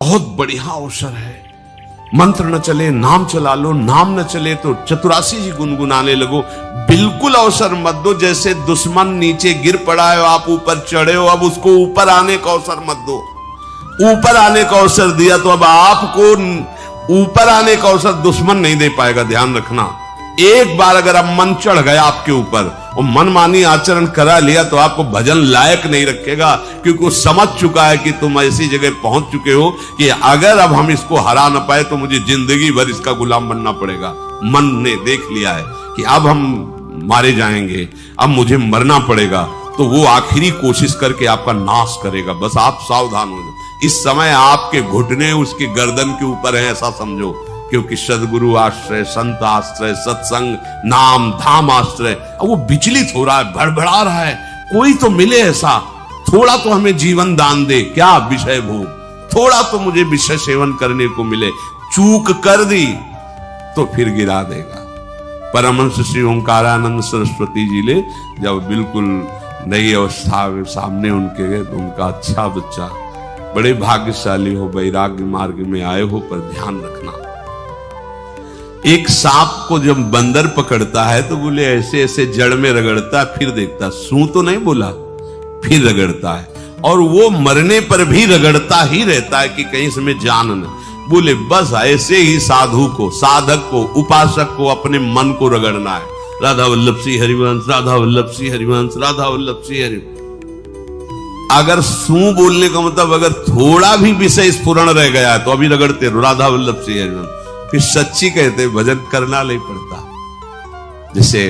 बहुत बढ़िया अवसर है। मंत्र न चले नाम चला लो, नाम न चले तो चतुरासी जी गुनगुनाने लगो। बिल्कुल अवसर मत दो, जैसे दुश्मन नीचे गिर पड़ा है आप ऊपर चढ़े हो, अब उसको ऊपर आने का अवसर मत दो। ऊपर आने का अवसर दिया तो अब आपको ऊपर आने का अवसर दुश्मन नहीं दे पाएगा। ध्यान रखना, एक बार अगर अब मन चढ़ गया आपके ऊपर और मनमानी आचरण करा लिया तो आपको भजन लायक नहीं रखेगा, क्योंकि वो समझ चुका है कि तुम ऐसी जगह पहुंच चुके हो कि अगर अब हम इसको हरा ना पाए तो मुझे जिंदगी भर इसका गुलाम बनना पड़ेगा। मन ने देख लिया है कि अब हम मारे जाएंगे, अब मुझे मरना पड़ेगा, तो वो आखिरी कोशिश करके आपका नाश करेगा। बस आप सावधान हो जाओ। इस समय आपके घुटने उसके गर्दन के ऊपर है, ऐसा समझो, क्योंकि सदगुरु आश्रय, संत आश्रय, सत्संग, नाम धाम आश्रय। अब वो विचलित हो रहा है, भड़बड़ा रहा है, कोई तो मिले ऐसा, थोड़ा तो हमें जीवन दान दे, क्या विषय भोग, थोड़ा तो मुझे विषय सेवन करने को मिले। चूक कर दी तो फिर गिरा देगा। परमहंस श्री ओंकारानंद सरस्वती जी ले जब बिल्कुल नई अवस्था सामने उनके गए तो उनका अच्छा बच्चा, बड़े भाग्यशाली हो, वैराग्य मार्ग में आए हो, पर ध्यान रखना, एक सांप को जब बंदर पकड़ता है तो बोले ऐसे ऐसे जड़ में रगड़ता, फिर देखता, सू तो नहीं बोला, फिर रगड़ता है, और वो मरने पर भी रगड़ता ही रहता है कि कहीं इसमें जान न। बोले बस ऐसे ही साधु को, साधक को, उपासक को अपने मन को रगड़ना है। राधा वल्लभ श्री हरिवंश, राधा वल्लभ श्री हरिवंश, राधा वल्लभ श्री हरिवंश। अगर सू बोलने का मतलब अगर थोड़ा भी विषय स्फुरण रह गया है तो अभी रगड़ते रहो, राधा वल्लभ श्री हरिवंश। फिर सच्ची कहते भजन करना नहीं पड़ता। जैसे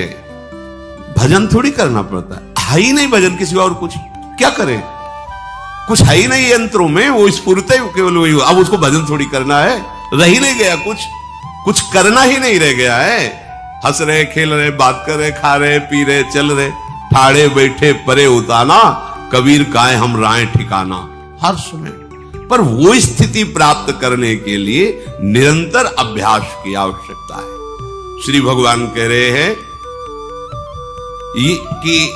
भजन थोड़ी करना पड़ता है ही नहीं भजन, किसी और कुछ क्या करे, कुछ है ही नहीं यंत्रों में, वो स्फुरते केवल वही। अब उसको भजन थोड़ी करना है, रह ही नहीं गया, कुछ करना ही नहीं रह गया है। हंस रहे, खेल रहे, बात कर रहे, खा रहे, पी रहे, चल रहे, ठाड़े बैठे परे उताना, कबीर काहे हम राय ठिकाना। हर समय पर वो स्थिति प्राप्त करने के लिए निरंतर अभ्यास की आवश्यकता है। श्री भगवान कह रहे हैं कि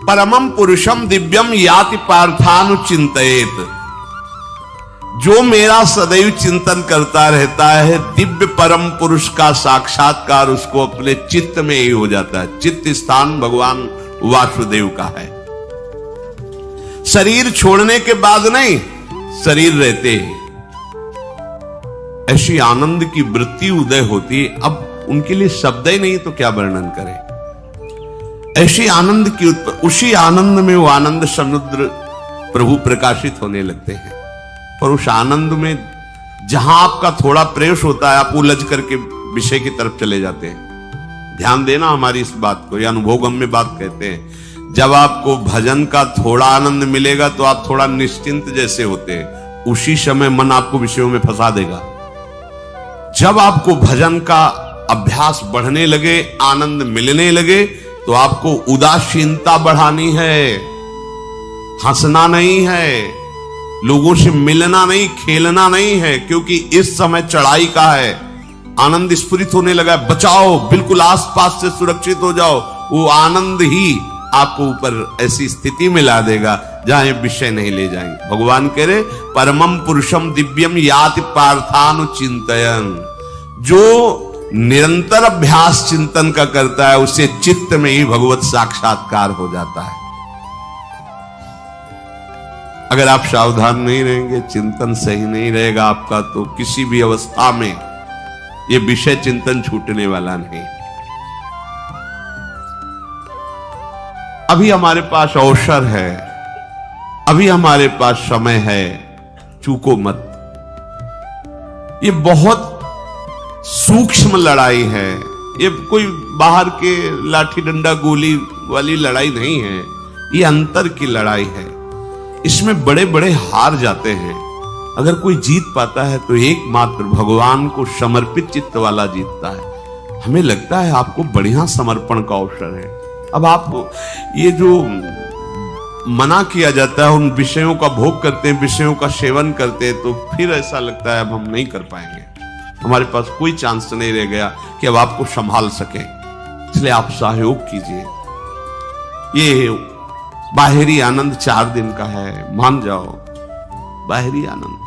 परमम पुरुषम दिव्यम याति पार्थानुचिंतयेत। जो मेरा सदैव चिंतन करता रहता है, दिव्य परम पुरुष का साक्षात्कार उसको अपने चित्त में ही हो जाता है। चित्त स्थान भगवान वासुदेव का है। शरीर छोड़ने के बाद नहीं, शरीर रहते ही ऐसी आनंद की वृत्ति उदय होती है। अब उनके लिए शब्द ही नहीं तो क्या वर्णन करें। ऐसी आनंद की उसी आनंद में वो आनंद समुद्र प्रभु प्रकाशित होने लगते हैं। और उस आनंद में जहां आपका थोड़ा प्रवेश होता है, आप उलझ करके विषय की तरफ चले जाते हैं। ध्यान देना हमारी इस बात को, यह अनुभवगम्य बात कहते हैं। जब आपको भजन का थोड़ा आनंद मिलेगा तो आप थोड़ा निश्चिंत जैसे होते हैं, उसी समय मन आपको विषयों में फंसा देगा। जब आपको भजन का अभ्यास बढ़ने लगे, आनंद मिलने लगे, तो आपको उदासीनता बढ़ानी है, हंसना नहीं है, लोगों से मिलना नहीं, खेलना नहीं है, क्योंकि इस समय चढ़ाई का है। आनंद स्फुरित होने लगा, बचाओ, बिल्कुल आसपास से सुरक्षित हो जाओ। वो आनंद ही आपको ऊपर ऐसी स्थिति में ला देगा जहां विषय नहीं ले जाएंगे। भगवान कह रहे परमम पुरुषम दिव्यम याति पार्थानुचिंतयन्। जो निरंतर अभ्यास चिंतन का करता है, उसे चित्त में ही भगवत साक्षात्कार हो जाता है। अगर आप सावधान नहीं रहेंगे, चिंतन सही नहीं रहेगा आपका, तो किसी भी अवस्था में यह विषय चिंतन छूटने वाला नहीं। अभी हमारे पास अवसर है, अभी हमारे पास समय है, चूको मत। ये बहुत सूक्ष्म लड़ाई है, ये कोई बाहर के लाठी डंडा गोली वाली लड़ाई नहीं है, ये अंतर की लड़ाई है। इसमें बड़े बड़े हार जाते हैं। अगर कोई जीत पाता है तो एकमात्र भगवान को समर्पित चित्त वाला जीतता है। हमें लगता है आपको बढ़िया समर्पण का अवसर है। अब आप ये जो मना किया जाता है, उन विषयों का भोग करते हैं, विषयों का सेवन करते हैं, तो फिर ऐसा लगता है अब हम नहीं कर पाएंगे, हमारे पास कोई चांस नहीं रह गया कि अब आपको संभाल सके। इसलिए आप सहयोग कीजिए। ये बाहरी आनंद 4 दिन का है, मान जाओ, बाहरी आनंद।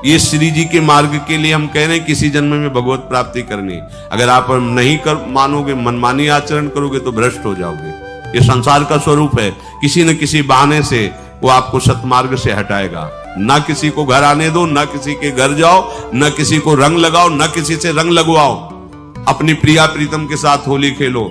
ये श्री जी के मार्ग के लिए हम कह रहे हैं किसी जन्म में भगवत प्राप्ति करनी। अगर आप नहीं कर मानोगे, मनमानी आचरण करोगे तो भ्रष्ट हो जाओगे। ये संसार का स्वरूप है, किसी न किसी बहाने से वो आपको सतमार्ग से हटाएगा। ना किसी को घर आने दो, ना किसी के घर जाओ, ना किसी को रंग लगाओ, ना किसी से रंग लगवाओ। अपनी प्रिया प्रीतम के साथ होली खेलो।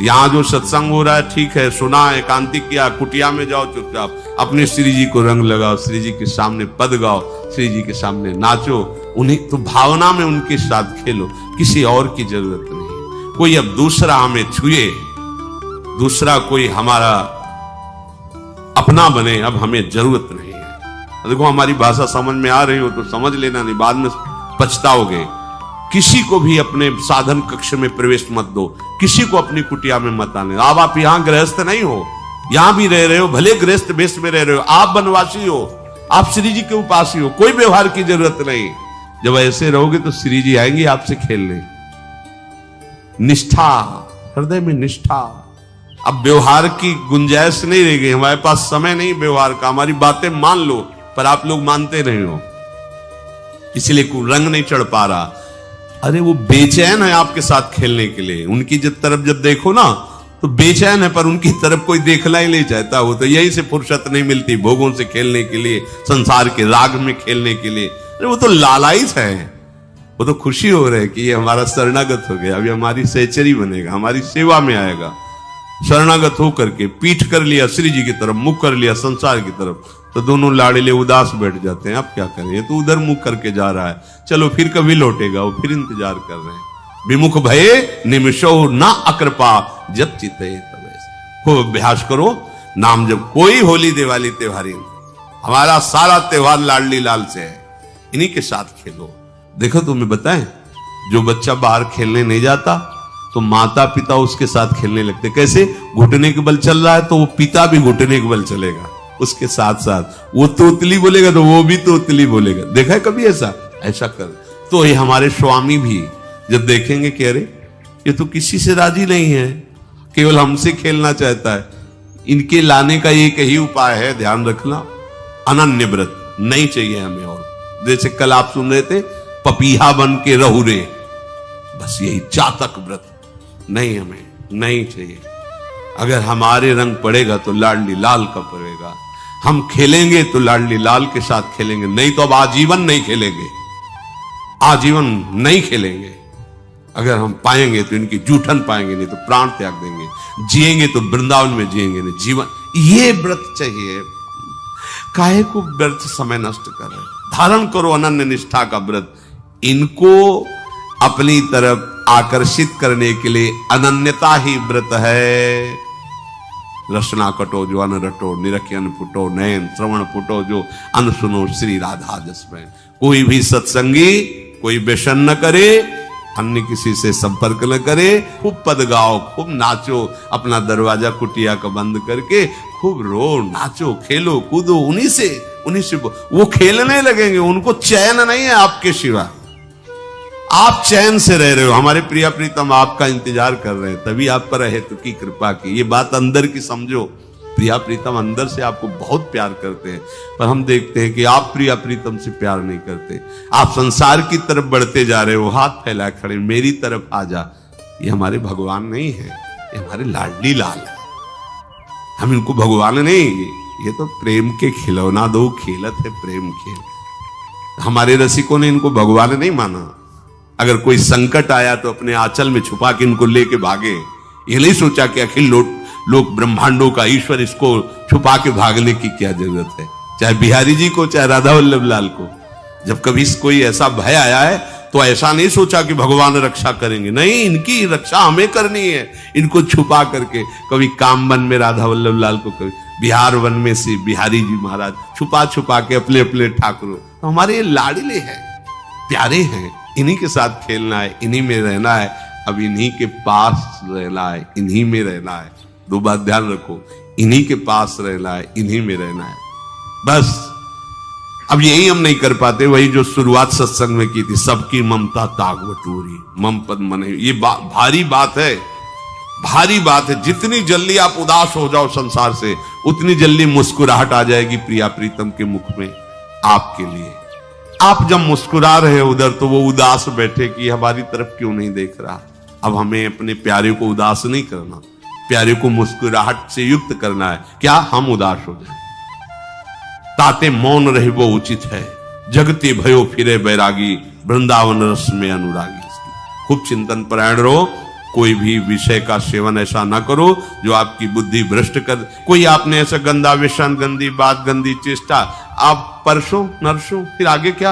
यहां जो सत्संग हो रहा है ठीक है, सुना, एकांतिक किया, कुटिया में जाओ चुपचाप, अपने श्री जी को रंग लगाओ, श्री जी के सामने पद गाओ, श्री जी के सामने नाचो, उन्हीं तो भावना में उनके साथ खेलो, किसी और की जरूरत नहीं। कोई अब दूसरा हमें छुए, दूसरा कोई हमारा अपना बने, अब हमें जरूरत नहीं है। देखो हमारी भाषा समझ में आ रही हो तो समझ लेना, नहीं बाद में पछताओगे। किसी को भी अपने साधन कक्ष में प्रवेश मत दो, किसी को अपनी कुटिया में मत आने। अब आप यहां गृहस्थ नहीं हो, यहां भी रह रहे हो, भले गृहस्थ वेश में रह रहे हो, आप वनवासी हो, आप श्री जी के उपासी हो, कोई व्यवहार की जरूरत नहीं। जब ऐसे रहोगे तो श्री जी आएंगे आपसे खेलने। निष्ठा, हृदय में निष्ठा। अब व्यवहार की गुंजाइश नहीं रह गई, हमारे पास समय नहीं व्यवहार का। हमारी बातें मान लो पर आप लोग मानते नहीं हो, इसलिए कोई रंग नहीं चढ़ पा रहा। अरे वो बेचैन है आपके साथ खेलने के लिए, उनकी तरफ जब देखो ना तो बेचैन है, पर उनकी तरफ कोई देखना ही नहीं चाहता। वो तो यही से फुर्सत नहीं मिलती भोगों से खेलने के लिए, संसार के राग में खेलने के लिए। अरे वो तो लालायित है, वो तो खुशी हो रहे कि ये हमारा शरणागत हो गया, अभी हमारी सहचरी बनेगा, हमारी सेवा में आएगा। शरणागत होकर के पीठ कर लिया श्री जी की तरफ, मुख कर लिया संसार की तरफ, तो दोनों लाड़िले उदास बैठ जाते हैं। अब क्या करें, ये तो उधर मुख करके जा रहा है, चलो फिर कभी लौटेगा, वो फिर इंतजार कर रहे हैं। विमुख भये निमिषो ना अकृपा, जब चिते तब खूब अभ्यास करो नाम जब। कोई होली दिवाली त्योहारी, हमारा सारा त्योहार लाडली लाल से है, इन्हीं के साथ खेलो। देखो तुम्हें बताएं, जो बच्चा बाहर खेलने नहीं जाता तो माता पिता उसके साथ खेलने लगते। कैसे? घुटने के बल चल रहा है तो वो पिता भी घुटने के बल चलेगा उसके साथ साथ। वो तोतली बोलेगा तो वो भी तोतली बोलेगा। देखा है कभी ऐसा? ऐसा कर। तो ये हमारे स्वामी भी जब देखेंगे कि अरे ये तो किसी से राजी नहीं है, केवल हमसे खेलना चाहता है, इनके लाने का एक ही उपाय है, ध्यान रखना, अनन्य व्रत नहीं चाहिए हमें। और जैसे कल आप सुन रहे थे, पपीहा बन के रहू रे, बस यही चातक व्रत नहीं, हमें नहीं चाहिए। अगर हमारे रंग पड़ेगा तो लाडली लाल का पड़ेगा, हम खेलेंगे तो लाडली लाल के साथ खेलेंगे, नहीं तो अब आजीवन नहीं खेलेंगे, आजीवन नहीं खेलेंगे। अगर हम पाएंगे तो इनकी जूठन पाएंगे, नहीं तो प्राण त्याग देंगे। जिएंगे तो वृंदावन में जिएंगे, नहीं जीवन। ये व्रत चाहिए। काहे को व्यर्थ समय नष्ट कर रहे? धारण करो अनन्य निष्ठा का व्रत। इनको अपनी तरफ आकर्षित करने के लिए अनन्यता ही व्रत है। रसना कटो जो अन रटो, निरखियन फुटो नयन, श्रवण फुटो जो अन सुनो, श्री राधा जसमैन। कोई भी सत्संगी कोई व्यसन न करे, अन्य किसी से संपर्क न करे, खूब पद गाओ, खूब नाचो, अपना दरवाजा कुटिया का बंद करके खूब रो, नाचो, खेलो, कूदो, उन्हीं से वो खेलने लगेंगे। उनको चैन नहीं है आपके सिवा, आप चैन से रह रहे हो। हमारे प्रिया प्रीतम आपका इंतजार कर रहे हैं, तभी आप पर हेतु की कृपा की। ये बात अंदर की समझो, प्रिया प्रीतम अंदर से आपको बहुत प्यार करते हैं, पर हम देखते हैं कि आप प्रिया प्रीतम से प्यार नहीं करते। आप संसार की तरफ बढ़ते जा रहे हो, हाथ फैलाए खड़े, मेरी तरफ आ जा। ये हमारे भगवान नहीं है, ये हमारे लाडली लाल है। हम इनको भगवान नहीं, ये तो प्रेम के खिलौना दो खेलत है, प्रेम खेल। हमारे रसिकों ने इनको भगवान नहीं माना। अगर कोई संकट आया तो अपने आंचल में छुपा के इनको लेके भागे। ये नहीं सोचा कि अखिल लोक ब्रह्मांडों का ईश्वर, इसको छुपा के भागने की क्या जरूरत है। चाहे बिहारी जी को, चाहे राधा वल्लभ लाल को, जब कभी कोई ऐसा भय आया है तो ऐसा नहीं सोचा कि भगवान रक्षा करेंगे, नहीं, इनकी रक्षा हमें करनी है। इनको छुपा करके, कभी काम वन में राधा वल्लभ लाल को, कभी बिहार वन में से बिहारी जी महाराज, छुपा छुपा के अपने अपने ठाकुरों। तो हमारे ये लाडले हैं, प्यारे हैं, इन्हीं के साथ खेलना है, इन्हीं में रहना है, अब इन्हीं के पास रहना है, इन्हीं में रहना है। दो बात ध्यान रखो, इन्हीं के पास रहना है, इन्हीं में रहना है, बस। अब यही हम नहीं कर पाते, वही जो शुरुआत सत्संग में की थी, सबकी ममता ताग बटोरी, मम पद मन। ये भारी बात है, भारी बात है। जितनी जल्दी आप उदास हो जाओ संसार से, उतनी जल्दी मुस्कुराहट आ जाएगी प्रिया प्रीतम के मुख में आपके लिए। आप जब मुस्कुरा रहे हो उधर तो वो उदास बैठे कि हमारी तरफ क्यों नहीं देख रहा। अब हमें अपने प्यारे को उदास नहीं करना, प्यारे को मुस्कुराहट से युक्त करना है। क्या हम उदास हो जाए? ताते मौन रहे वो उचित है, जगते भयो फिरे बैरागी, वृंदावन रस में अनुरागी। खूब चिंतन परायण रहो, कोई भी विषय का सेवन ऐसा ना करो जो आपकी बुद्धि भ्रष्ट कर। कोई आपने ऐसा गंदा व्यसन, गंदी बात, गंदी चेष्टा, आप परसों नरसों, फिर आगे क्या?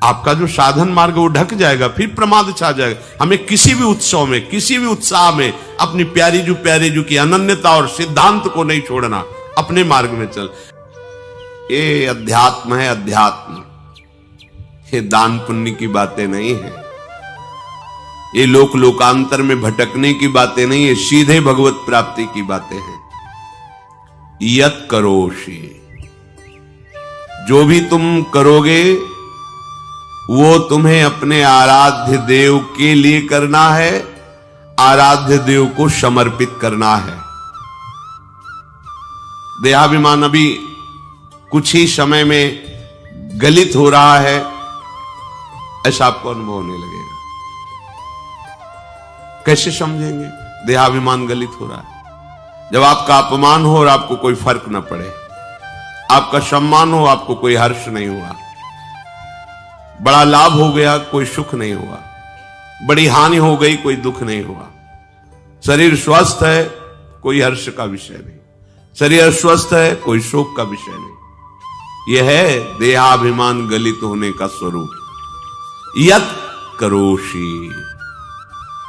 आपका जो साधन मार्ग वो ढक जाएगा, फिर प्रमाद छा जाएगा। हमें किसी भी उत्सव में, किसी भी उत्साह में अपनी प्यारी जू की अनन्यता और सिद्धांत को नहीं छोड़ना, अपने मार्ग में चल। ये अध्यात्म है, अध्यात्म। ये दान पुण्य की बातें नहीं है, ये लोक लोकांतर में भटकने की बातें नहीं है, सीधे भगवत प्राप्ति की बातें हैं। यत करोषि, जो भी तुम करोगे वो तुम्हें अपने आराध्य देव के लिए करना है, आराध्य देव को समर्पित करना है। देहाभिमान अभी कुछ ही समय में गलित हो रहा है, ऐसा आपको अनुभव होने लगेगा। कैसे समझेंगे देहाभिमान गलित हो रहा है? जब आपका अपमान हो और आपको कोई फर्क न पड़े, आपका सम्मान हो, आपको कोई हर्ष नहीं हुआ, बड़ा लाभ हो गया, कोई सुख नहीं हुआ, बड़ी हानि हो गई, कोई दुख नहीं हुआ, शरीर स्वस्थ है, कोई हर्ष का विषय नहीं, शरीर अस्वस्थ है, कोई शोक का विषय नहीं। यह है देहाभिमान गलित होने का स्वरूप। यत करोषि,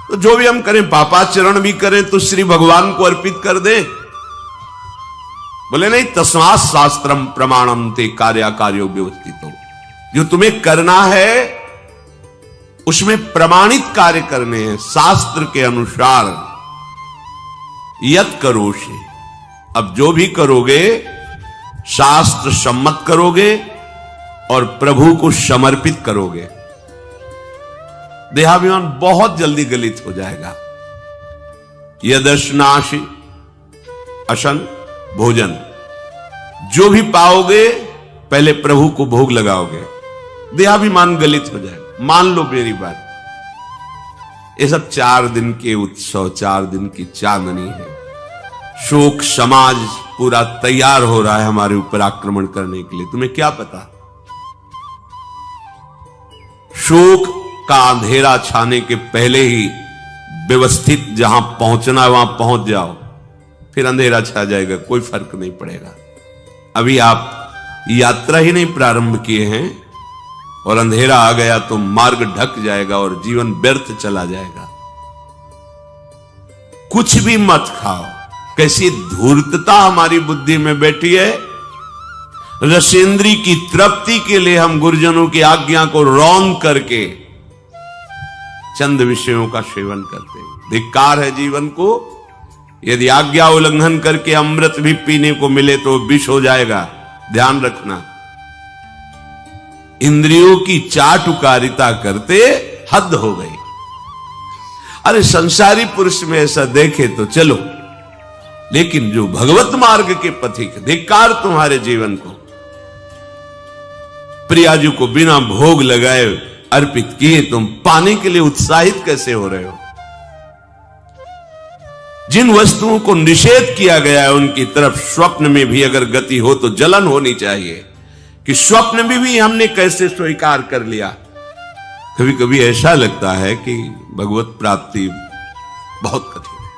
तो जो भी हम करें, पापाचरण भी करें तो श्री भगवान को अर्पित कर दें। बोले नहीं, तस्मात् शास्त्रम प्रमाणम ते कार्याकार्यो व्यवस्थितो। जो तुम्हें करना है उसमें प्रमाणित कार्य करने हैं, शास्त्र के अनुसार। यत करोषि, अब जो भी करोगे शास्त्र सम्मत करोगे और प्रभु को समर्पित करोगे। देहाभिमान बहुत जल्दी गलित हो जाएगा। यदश्नाशि, अशन भोजन, जो भी पाओगे पहले प्रभु को भोग लगाओगे, देहाभिमान गलित हो जाएगा। मान लो मेरी बात, ये सब 4 दिन के उत्सव, 4 दिन की चांदनी है। शोक समाज पूरा तैयार हो रहा है हमारे ऊपर आक्रमण करने के लिए। तुम्हें क्या पता? शोक का अंधेरा छाने के पहले ही व्यवस्थित जहां पहुंचना है वहां पहुंच जाओ, फिर अंधेरा छा जाएगा, कोई फर्क नहीं पड़ेगा। अभी आप यात्रा ही नहीं प्रारंभ किए हैं और अंधेरा आ गया तो मार्ग ढक जाएगा और जीवन व्यर्थ चला जाएगा। कुछ भी मत खाओ। कैसी धूर्तता हमारी बुद्धि में बैठी है। रसेंद्री की तृप्ति के लिए हम गुरुजनों की आज्ञा को रौन करके चंद विषयों का सेवन करते हैं। धिक्कार है जीवन को। यदि आज्ञा उल्लंघन करके अमृत भी पीने को मिले तो विष हो जाएगा, ध्यान रखना। इंद्रियों की चाटुकारिता करते हद हो गई। अरे संसारी पुरुष में ऐसा देखे तो चलो, लेकिन जो भगवत मार्ग के पथिक, धिक्कार तुम्हारे जीवन को। प्रियाजू को बिना भोग लगाए अर्पित किए तुम पाने के लिए उत्साहित कैसे हो रहे हो? जिन वस्तुओं को निषेध किया गया है उनकी तरफ स्वप्न में भी अगर गति हो तो जलन होनी चाहिए कि स्वप्न में भी हमने कैसे स्वीकार कर लिया। कभी कभी ऐसा लगता है कि भगवत प्राप्ति बहुत कठिन है,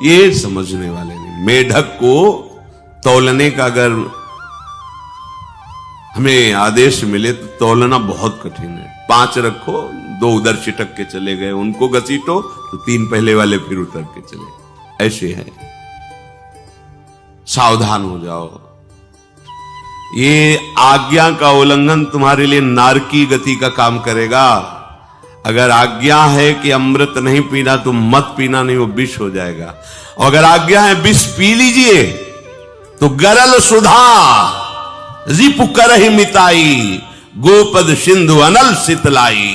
ये समझने वाले नहीं। मेढक को तौलने का अगर हमें आदेश मिले तो तौलना बहुत कठिन है। 5 रखो, 2 उधर छिटक के चले गए, उनको घसीटो तो 3 पहले वाले फिर उतर के चले। ऐसे है, सावधान हो जाओ। ये आज्ञा का उल्लंघन तुम्हारे लिए नारकी गति का काम करेगा। अगर आज्ञा है कि अमृत नहीं पीना तो मत पीना, नहीं वो विष हो जाएगा। और अगर आज्ञा है विष पी लीजिए तो गरल सुधा रिपु करहि मिताई, गोपद सिंधु अनल शीतलाई।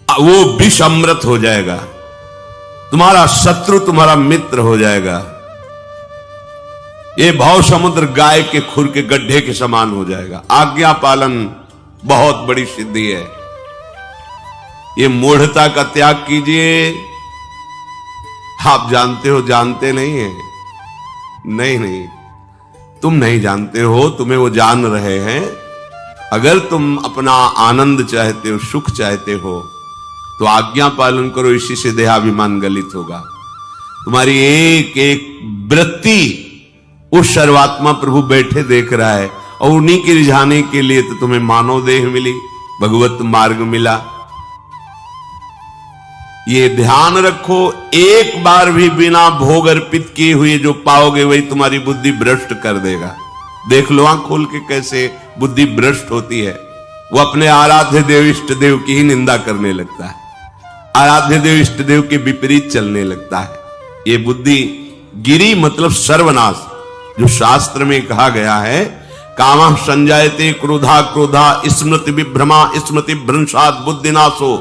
वो विष अमृत हो जाएगा, तुम्हारा शत्रु तुम्हारा मित्र हो जाएगा। ये भव समुद्र गाय के खुर के गड्ढे के समान हो जाएगा। आज्ञा पालन बहुत बड़ी सिद्धि है। ये मूढ़ता का त्याग कीजिए। आप जानते हो, जानते नहीं है? नहीं, तुम नहीं जानते हो, तुम्हें वो जान रहे हैं। अगर तुम अपना आनंद चाहते हो, सुख चाहते हो, तो आज्ञा पालन करो। इसी से देहाभिमान गलित होगा। तुम्हारी एक एक वृत्ति उस सर्वात्मा प्रभु बैठे देख रहा है, और उन्हीं के रिझाने के लिए तो तुम्हें मानव देह मिली, भगवत मार्ग मिला। ये ध्यान रखो, एक बार भी बिना भोग अर्पित किए हुए जो पाओगे वही तुम्हारी बुद्धि भ्रष्ट कर देगा। देख लो आंख खोल के कैसे बुद्धि भ्रष्ट होती है। वो अपने आराध्य देव इष्ट देव की ही निंदा करने लगता है, आराध्य देव इष्ट देव के विपरीत चलने लगता है। ये बुद्धि गिरी मतलब सर्वनाश। जो शास्त्र में कहा गया है, कामः संजायते क्रोधा क्रोधा स्मृति विभ्रमा स्मृति भ्रंशात् बुद्धिनाशो,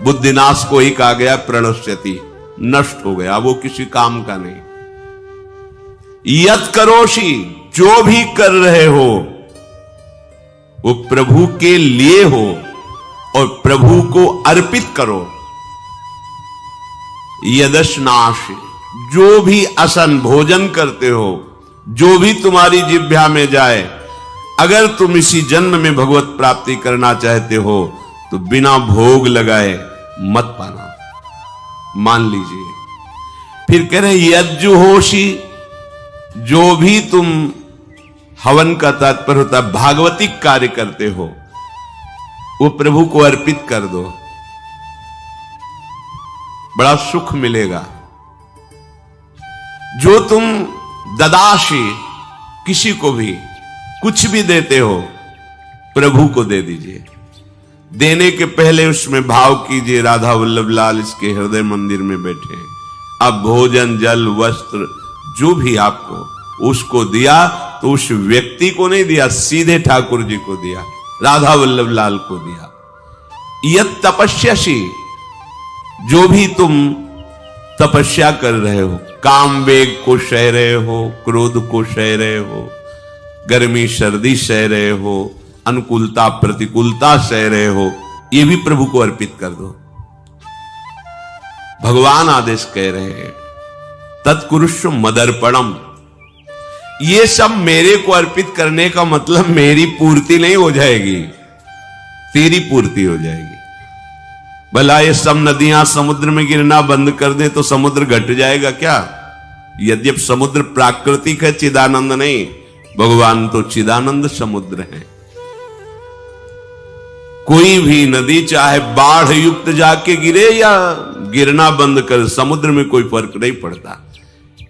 बुद्धिनाश को ही कहा गया प्रणश्यति, नष्ट हो गया, वो किसी काम का नहीं। यत करोषि, जो भी कर रहे हो वो प्रभु के लिए हो और प्रभु को अर्पित करो। यदश्नाशि, जो भी असन भोजन करते हो, जो भी तुम्हारी जिह्वा में जाए, अगर तुम इसी जन्म में भगवत प्राप्ति करना चाहते हो तो बिना भोग लगाए मत पाना, मान लीजिए। फिर कह रहे यज्जुहोषि, जो भी तुम हवन का तात्पर्य होता है भागवतिक कार्य करते हो, वो प्रभु को अर्पित कर दो, बड़ा सुख मिलेगा। जो तुम ददाशी, किसी को भी कुछ भी देते हो, प्रभु को दे दीजिए। देने के पहले उसमें भाव कीजिए, राधा वल्लभ लाल इसके हृदय मंदिर में बैठे। अब भोजन जल वस्त्र जो भी आपको उसको दिया तो उस व्यक्ति को नहीं दिया, सीधे ठाकुर जी को दिया, राधा वल्लभ लाल को दिया। यत तपस्यासी, जो भी तुम तपस्या कर रहे हो, काम वेग को सह रहे हो, क्रोध को सह रहे हो, गर्मी सर्दी सह रहे हो, अनुकूलता प्रतिकूलता सह रहे हो, ये भी प्रभु को अर्पित कर दो। भगवान आदेश कह रहे हैं तत्कुरुष्व मदर्पणम। ये सब मेरे को अर्पित करने का मतलब मेरी पूर्ति नहीं हो जाएगी, तेरी पूर्ति हो जाएगी। भला ये सब नदियां समुद्र में गिरना बंद कर दे तो समुद्र घट जाएगा क्या? यद्यपि समुद्र प्राकृतिक है, चिदानंद नहीं। भगवान तो चिदानंद समुद्र है। कोई भी नदी चाहे बाढ़ युक्त जाके गिरे या गिरना बंद कर, समुद्र में कोई फर्क नहीं पड़ता।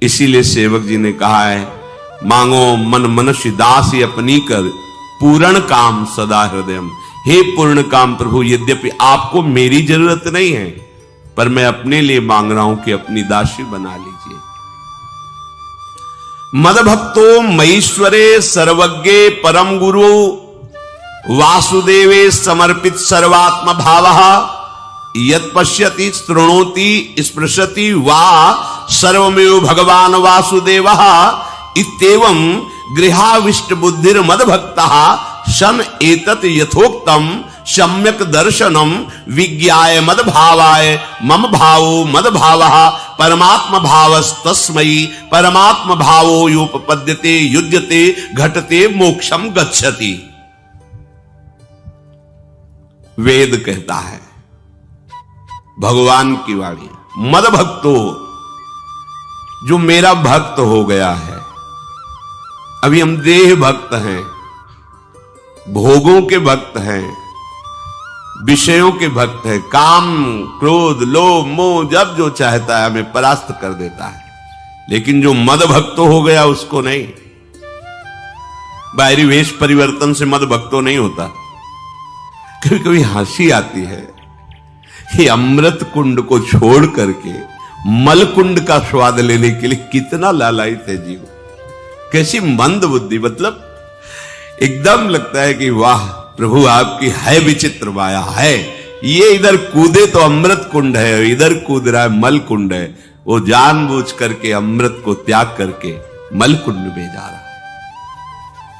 इसीलिए सेवक जी ने कहा है, मांगो मन मनुष्य दास अपनी कर, पूर्ण काम सदा हृदयम। हे पूर्ण काम प्रभु, यद्यपि आपको मेरी जरूरत नहीं है, पर मैं अपने लिए मांग रहा हूं कि अपनी दासी बना लीजिए। मद भक्तो मईश्वरे सर्वज्ञे परम गुरु वासुदेवे समर्पित सर्वात्म भावः यत् पश्यति शृणोति स्पृशति वा सर्वमेव भगवान वासुदेवः इत्येवं गृहाविष्ट बुद्धिर मद भक्तः सन एतत् यथोक्तम सम्यक दर्शनम विज्ञाय मद भावाय मम भावो मद भावः परमात्म भावस्तस्मै परमात्म भावो योपपद्यते युज्यते घटते मोक्षम गच्छति। वेद कहता है, भगवान की वाणी, मद भक्तो, जो मेरा भक्त हो गया है। अभी हम देह भक्त हैं, भोगों के भक्त हैं, विषयों के भक्त हैं, काम क्रोध लोभ मोह जब जो चाहता है हमें परास्त कर देता है। लेकिन जो मद भक्तो हो गया उसको नहीं। बाहरी वेश परिवर्तन से मद भक्तो नहीं होता। कभी कभी हंसी आती है कि अमृत कुंड को छोड़ करके मल कुंड का स्वाद लेने के लिए कितना लालायित है जीव। कैसी मंद बुद्धि, मतलब एकदम लगता है कि वाह प्रभु आपकी है विचित्र माया है। ये इधर कूदे तो अमृत कुंड है, इधर कूद रहा है मल कुंड है। वो जानबूझ करके अमृत को त्याग करके मलकुंड में जा रहा है,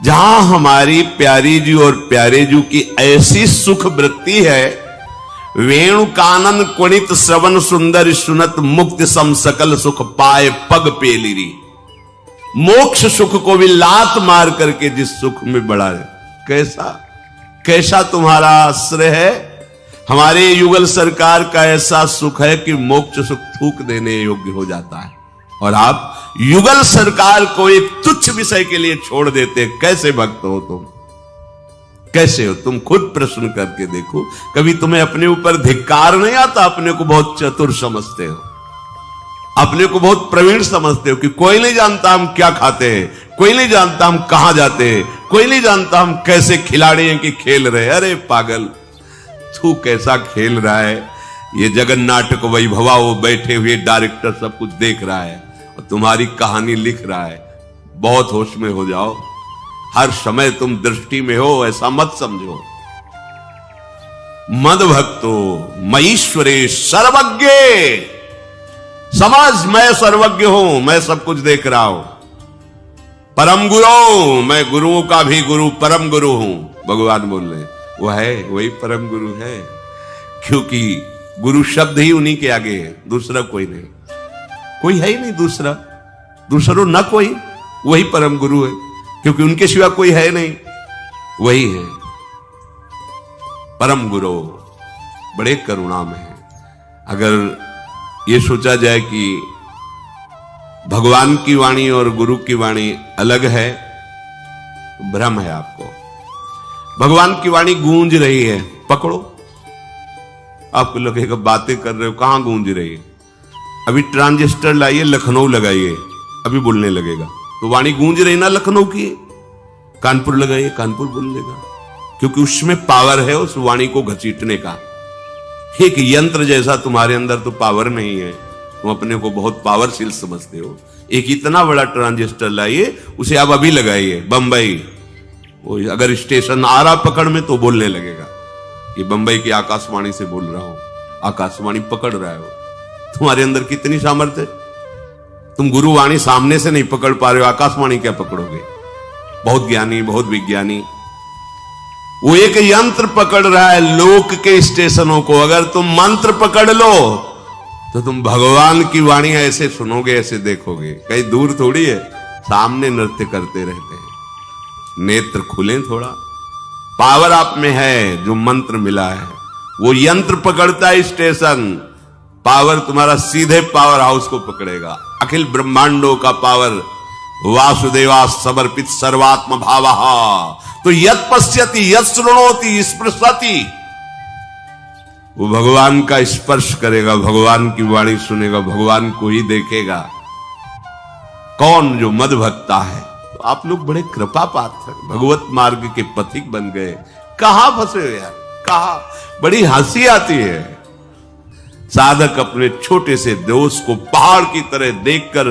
जहां हमारी प्यारी जी और प्यारे जी की ऐसी सुख वृत्ति है, वेणु कानन कुणित श्रवण सुंदर सुनत मुक्ति सम सकल सुख पाए पग पेलिरी। मोक्ष सुख को भी लात मार करके जिस सुख में बढ़ा है, कैसा कैसा तुम्हारा आश्रय है। हमारे युगल सरकार का ऐसा सुख है कि मोक्ष सुख थूक देने योग्य हो जाता है, और आप युगल सरकार को एक तुच्छ विषय के लिए छोड़ देते। कैसे भक्त हो तुम, कैसे हो तुम? खुद प्रश्न करके देखो, कभी तुम्हें अपने ऊपर धिक्कार नहीं आता? अपने को बहुत चतुर समझते हो, अपने को बहुत प्रवीण समझते हो कि कोई नहीं जानता हम क्या खाते हैं, कोई नहीं जानता हम कहां जाते हैं, कोई नहीं जानता हम कैसे खिलाड़ी हैं कि खेल रहे हैं। अरे पागल, तू कैसा खेल रहा है? ये जगन नाटक वैभवा, वो बैठे हुए डायरेक्टर सब कुछ देख रहा है और तुम्हारी कहानी लिख रहा है। बहुत होश में हो जाओ, हर समय तुम दृष्टि में हो, ऐसा मत समझो। मद भक्तो मईश्वरे सर्वज्ञ, समझ मैं सर्वज्ञ हूं, मैं सब कुछ देख रहा हूं। परम गुरु, मैं गुरुओं का भी गुरु, परम गुरु हूं। भगवान बोल रहे, वो है, वही परम गुरु है, क्योंकि गुरु शब्द ही उन्हीं के आगे है, दूसरा कोई नहीं, कोई है ही नहीं दूसरा, दूसरो न कोई, वही परम गुरु है, क्योंकि उनके सिवा कोई है नहीं, वही है परम गुरु। बड़े करुणा में है। अगर ये सोचा जाए कि भगवान की वाणी और गुरु की वाणी अलग है, तो भ्रम है आपको। भगवान की वाणी गूंज रही है, पकड़ो, आपको लगेगा बातें कर रहे हो, कहां गूंज रही है? अभी ट्रांजिस्टर लाइए, लखनऊ लगाइए, अभी बोलने लगेगा। तो वाणी गूंज रही ना लखनऊ की। कानपुर लगाइए, कानपुर बोल लेगा, क्योंकि उसमें पावर है उस वाणी को घसीटने का। एक यंत्र जैसा तुम्हारे अंदर तो पावर नहीं है, तुम अपने को बहुत पावरफुल समझते हो। एक इतना बड़ा ट्रांजिस्टर लाइए, उसे आप अभी लगाइए बंबई, वो अगर स्टेशन आ रहा पकड़ में तो बोलने लगेगा। ये बंबई की आकाशवाणी से बोल रहा हूं, आकाशवाणी पकड़ रहा हो। तुम्हारे अंदर कितनी सामर्थ्य है, तुम गुरुवाणी सामने से नहीं पकड़ पा रहे हो, आकाशवाणी क्या पकड़ोगे? बहुत ज्ञानी, बहुत विज्ञानी, वो एक यंत्र पकड़ रहा है लोक के स्टेशनों को। अगर तुम मंत्र पकड़ लो तो तुम भगवान की वाणी ऐसे सुनोगे, ऐसे देखोगे, कहीं दूर थोड़ी है, सामने नृत्य करते रहते हैं। नेत्र खुले थोड़ा, पावर आप में है, जो मंत्र मिला है वो यंत्र पकड़ता है स्टेशन, पावर तुम्हारा सीधे पावर हाउस को पकड़ेगा। अखिल ब्रह्मांडों का पावर वासुदेवा समर्पित सर्वात्म भावः, तो यत् पश्यति यत् शृणोति स्पृशति, वो भगवान का स्पर्श करेगा, भगवान की वाणी सुनेगा, भगवान को ही देखेगा। कौन? जो मद भक्ता है। तो आप लोग बड़े कृपा पात्र, भगवत मार्ग के पथिक बन गए। कहां फंसे हो यार, कहां? बड़ी हंसी आती है। साधक अपने छोटे से दोष को पहाड़ की तरह देखकर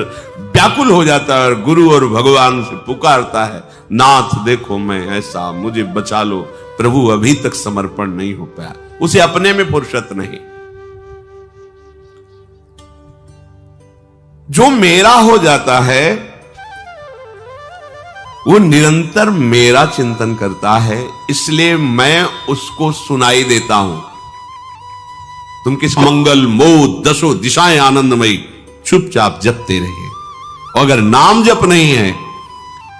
व्याकुल हो जाता है और गुरु और भगवान से पुकारता है, नाथ देखो मैं ऐसा, मुझे बचा लो। प्रभु अभी तक समर्पण नहीं हो पाया, उसे अपने में फुर्सत नहीं। जो मेरा हो जाता है वो निरंतर मेरा चिंतन करता है, इसलिए मैं उसको सुनाई देता हूं। तुम किस मंगल मोद दशो दिशाएं आनंदमयी, चुपचाप जपते रहिए। और अगर नाम जप नहीं है,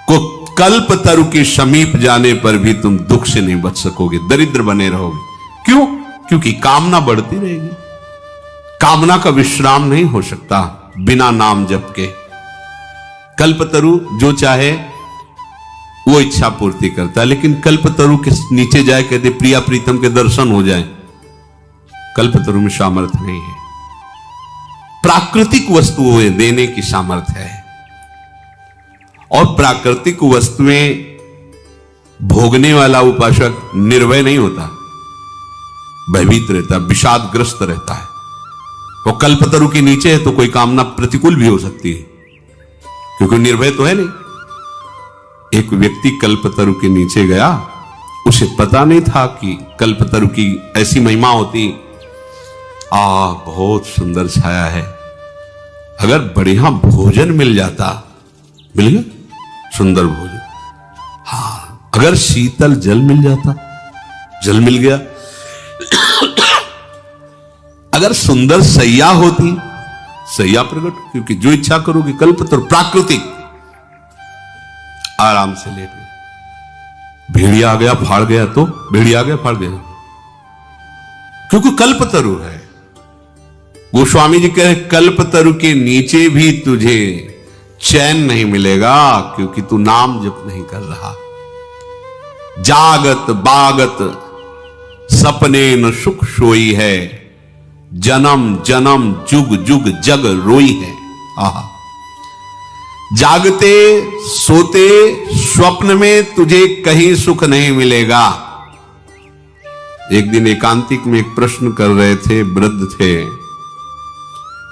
को कल्प तरु के समीप जाने पर भी तुम दुख से नहीं बच सकोगे, दरिद्र बने रहोगे। क्यों? क्योंकि कामना बढ़ती रहेगी। कामना का विश्राम नहीं हो सकता बिना नाम जप के। कल्पतरु जो चाहे वो इच्छा पूर्ति करता है, लेकिन कल्पतरु के नीचे जाए कहते प्रिया प्रीतम के दर्शन हो जाए, कल्पतरु में सामर्थ्य नहीं है। प्राकृतिक वस्तुएं देने की सामर्थ्य है, और प्राकृतिक वस्तुएं भोगने वाला उपासक निर्भय नहीं होता, भयभीत रहता, विषादग्रस्त रहता है। वो कल्पतरु के नीचे है तो कोई कामना प्रतिकूल भी हो सकती है, क्योंकि निर्भय तो है नहीं। एक व्यक्ति कल्पतरु के नीचे गया, उसे पता नहीं था कि कल्पतरु की ऐसी महिमा होती। बहुत सुंदर छाया है, अगर बढ़िया भोजन मिल जाता मिल गया सुंदर भोजन। हाँ, अगर शीतल जल मिल जाता, जल मिल गया। अगर सुंदर सैया होती, सैया प्रकट, क्योंकि जो इच्छा करोगे कल्पतरु प्राकृतिक, आराम से लेट गए। भेड़िया आ गया फाड़ गया तो भेड़िया आ गया फाड़ गया, क्योंकि कल्पतरु है। गोस्वामी जी कह रहे कल्पतरु के नीचे भी तुझे चैन नहीं मिलेगा, क्योंकि तू नाम जप नहीं कर रहा। जागत बागत सपने न सुख सोई है, जन्म जन्म जुग जुग जग रोई है। आहा, जागते सोते स्वप्न में तुझे कहीं सुख नहीं मिलेगा। एक दिन एकांतिक में एक प्रश्न कर रहे थे, वृद्ध थे,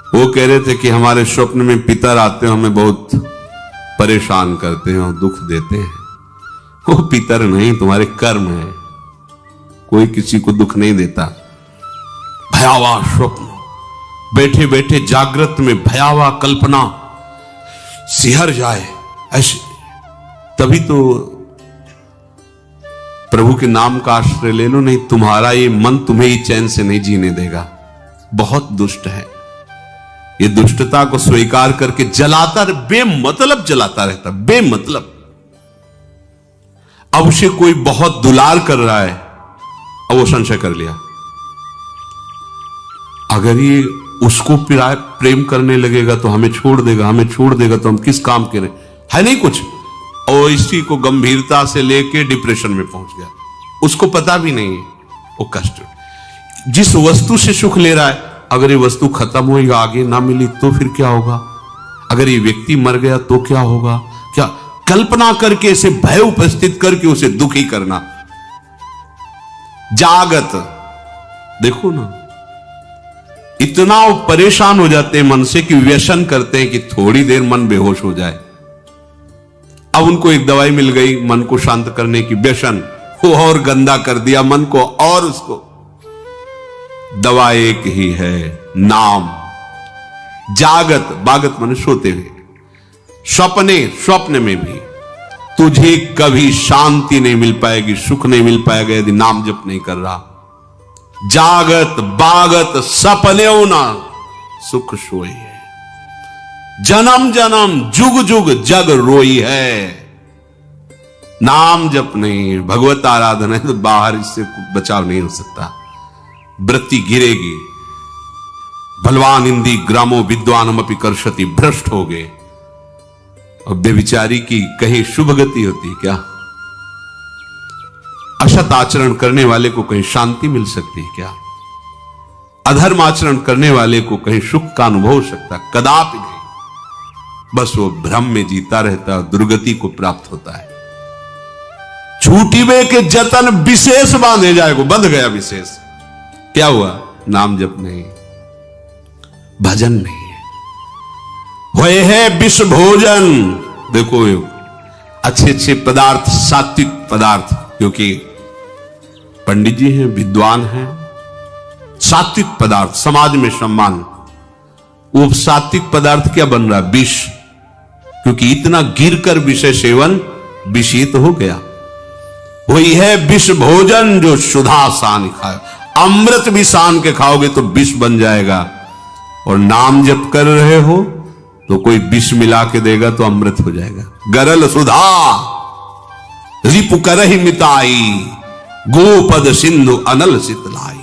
वो कह रहे थे कि हमारे स्वप्न में पितर आते हैं, हमें बहुत परेशान करते हैं और दुख देते हैं। वो पितर नहीं, तुम्हारे कर्म है, कोई किसी को दुख नहीं देता। भयावह स्वप्न, बैठे बैठे जागृत में भयावह कल्पना सिहर जाए ऐसे, तभी तो प्रभु के नाम का आश्रय ले लो, नहीं तुम्हारा ये मन तुम्हें ही चैन से नहीं जीने देगा। बहुत दुष्ट है, ये दुष्टता को स्वीकार करके जलाता, बेमतलब जलाता रहता, बेमतलब। अब उसे कोई बहुत दुलार कर रहा है, अब वो संशय कर लिया, अगर ये उसको प्रेम करने लगेगा तो हमें छोड़ देगा, हमें छोड़ देगा तो हम किस काम के रहे, है नहीं कुछ। और इसी को गंभीरता से लेके डिप्रेशन में पहुंच गया, उसको पता भी नहीं है वो कष्ट। जिस वस्तु से सुख ले रहा है, अगर ये वस्तु खत्म होगी, आगे ना मिली तो फिर क्या होगा, अगर ये व्यक्ति मर गया तो क्या होगा, क्या कल्पना करके इसे भय उपस्थित करके उसे दुखी करना। जागत, देखो ना, इतना वो परेशान हो जाते हैं मन से कि व्यसन करते हैं कि थोड़ी देर मन बेहोश हो जाए। अब उनको एक दवाई मिल गई मन को शांत करने की, व्यसन वो और गंदा कर दिया मन को, और उसको दवा एक ही है, नाम। जागत बागत मन सोते हुए, सपने स्वप्न में भी तुझे कभी शांति नहीं मिल पाएगी, सुख नहीं मिल पाएगा यदि नाम जप नहीं कर रहा। जागत बागत सपने ना सुख सोई है, जन्म जन्म जुग जुग जग रोई है। नाम जप नहीं, भगवत आराधना है तो बाहर इससे बचाव नहीं हो सकता, वृत्ति गिरेगी। बलवान इंदी ग्रामो विद्वानम अपि कर्षति, भ्रष्ट हो गए। और बेविचारी की कहीं शुभ गति होती क्या? असत आचरण करने वाले को कहीं शांति मिल सकती है क्या? अधर्म आचरण करने वाले को कहीं सुख का अनुभव हो सकता? कदापि नहीं। बस वो भ्रम में जीता रहता है, दुर्गति को प्राप्त होता है। छूटीबे के जतन विशेष बांधे जाएगा, बंध गया विशेष। क्या हुआ? नाम जप नहीं, भजन नहीं है, हुए है विष भोजन। देखो अच्छे अच्छे पदार्थ, सात्विक पदार्थ, क्योंकि पंडित जी हैं, विद्वान हैं, सात्विक पदार्थ समाज में सम्मान। वो सात्विक पदार्थ क्या बन रहा? विष, क्योंकि इतना गिरकर विषय सेवन विषित हो गया। वही है विष भोजन जो सुधा सान खाए। अमृत भी सान के खाओगे तो विष बन जाएगा, और नाम जप कर रहे हो तो कोई विष मिला के देगा तो अमृत हो जाएगा। गरल सुधा रिपु करहि मिताई, गोपद सिंधु अनल सितलाई।